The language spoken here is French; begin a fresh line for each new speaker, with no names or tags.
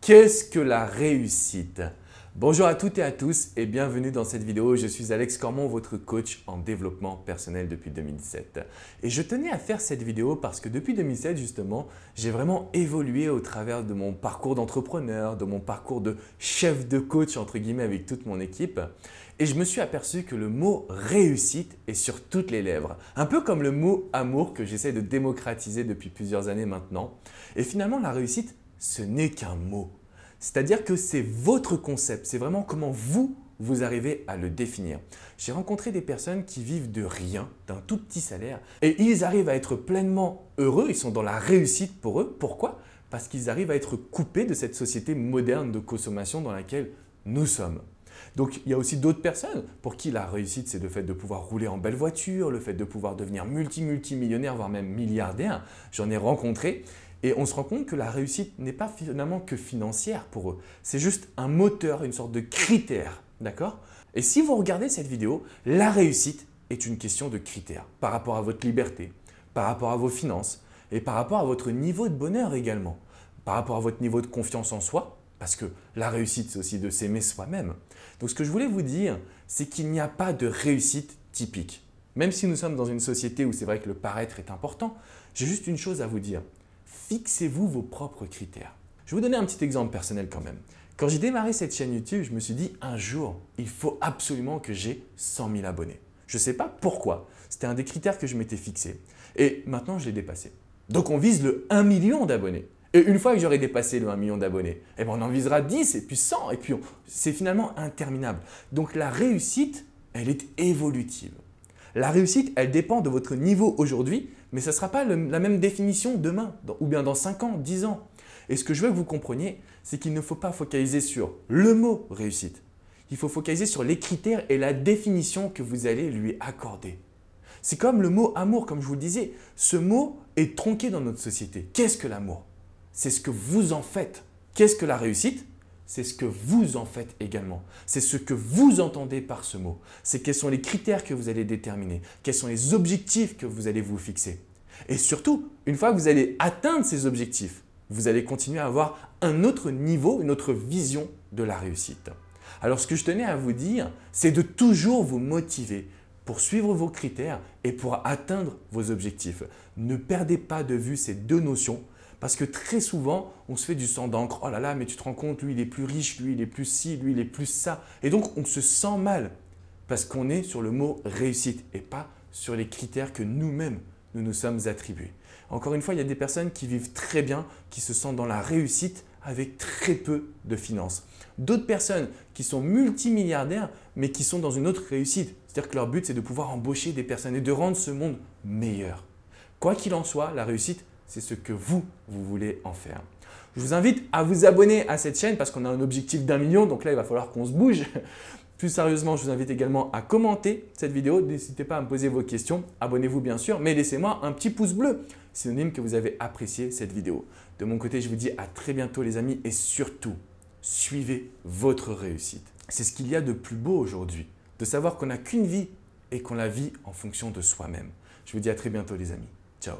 Qu'est-ce que la réussite? Bonjour à toutes et à tous et bienvenue dans cette vidéo. Je suis Alex Cormon, votre coach en développement personnel depuis 2007. Et je tenais à faire cette vidéo parce que depuis 2007 justement, j'ai vraiment évolué au travers de mon parcours d'entrepreneur, de mon parcours de chef de coach entre guillemets avec toute mon équipe. Et je me suis aperçu que le mot réussite est sur toutes les lèvres. Un peu comme le mot amour que j'essaie de démocratiser depuis plusieurs années maintenant. Et finalement, la réussite, ce n'est qu'un mot. C'est-à-dire que c'est votre concept, c'est vraiment comment vous arrivez à le définir. J'ai rencontré des personnes qui vivent de rien, d'un tout petit salaire, et ils arrivent à être pleinement heureux, ils sont dans la réussite pour eux. Pourquoi? Parce qu'ils arrivent à être coupés de cette société moderne de consommation dans laquelle nous sommes. Donc il y a aussi d'autres personnes pour qui la réussite c'est le fait de pouvoir rouler en belle voiture, le fait de pouvoir devenir multimillionnaire, voire même milliardaire. J'en ai rencontré. Et on se rend compte que la réussite n'est pas finalement que financière pour eux. C'est juste un moteur, une sorte de critère. D'accord? Et si vous regardez cette vidéo, la réussite est une question de critères par rapport à votre liberté, par rapport à vos finances et par rapport à votre niveau de bonheur également, par rapport à votre niveau de confiance en soi, parce que la réussite, c'est aussi de s'aimer soi-même. Donc ce que je voulais vous dire, c'est qu'il n'y a pas de réussite typique. Même si nous sommes dans une société où c'est vrai que le paraître est important, j'ai juste une chose à vous dire. Fixez-vous vos propres critères. Je vais vous donner un petit exemple personnel quand même. Quand j'ai démarré cette chaîne YouTube, je me suis dit un jour, il faut absolument que j'ai 100 000 abonnés. Je ne sais pas pourquoi, c'était un des critères que je m'étais fixé et maintenant je l'ai dépassé. Donc on vise le 1 million d'abonnés. Et une fois que j'aurai dépassé le 1 million d'abonnés, eh ben on en visera 10 et puis 100 et puis c'est finalement interminable. Donc la réussite, elle est évolutive. La réussite, elle dépend de votre niveau aujourd'hui, mais ça ne sera pas la même définition demain, ou bien dans 5 ans, 10 ans. Et ce que je veux que vous compreniez, c'est qu'il ne faut pas focaliser sur le mot réussite. Il faut focaliser sur les critères et la définition que vous allez lui accorder. C'est comme le mot amour, comme je vous le disais. Ce mot est tronqué dans notre société. Qu'est-ce que l'amour? C'est ce que vous en faites. Qu'est-ce que la réussite? C'est ce que vous en faites également. C'est ce que vous entendez par ce mot. C'est quels sont les critères que vous allez déterminer, quels sont les objectifs que vous allez vous fixer. Et surtout, une fois que vous allez atteindre ces objectifs, vous allez continuer à avoir un autre niveau, une autre vision de la réussite. Alors ce que je tenais à vous dire, c'est de toujours vous motiver pour suivre vos critères et pour atteindre vos objectifs. Ne perdez pas de vue ces deux notions. Parce que très souvent, on se fait du sang d'encre. Oh là là, mais tu te rends compte, lui il est plus riche, lui il est plus ci, lui il est plus ça. Et donc on se sent mal parce qu'on est sur le mot réussite et pas sur les critères que nous-mêmes nous nous sommes attribués. Encore une fois, il y a des personnes qui vivent très bien, qui se sentent dans la réussite avec très peu de finances. D'autres personnes qui sont multimilliardaires mais qui sont dans une autre réussite. C'est-à-dire que leur but c'est de pouvoir embaucher des personnes et de rendre ce monde meilleur. Quoi qu'il en soit, la réussite, c'est ce que vous voulez en faire. Je vous invite à vous abonner à cette chaîne parce qu'on a un objectif d'1 million, donc là, il va falloir qu'on se bouge. Plus sérieusement, je vous invite également à commenter cette vidéo. N'hésitez pas à me poser vos questions. Abonnez-vous bien sûr, mais laissez-moi un petit pouce bleu, synonyme que vous avez apprécié cette vidéo. De mon côté, je vous dis à très bientôt les amis et surtout, suivez votre réussite. C'est ce qu'il y a de plus beau aujourd'hui, de savoir qu'on n'a qu'une vie et qu'on la vit en fonction de soi-même. Je vous dis à très bientôt les amis. Ciao.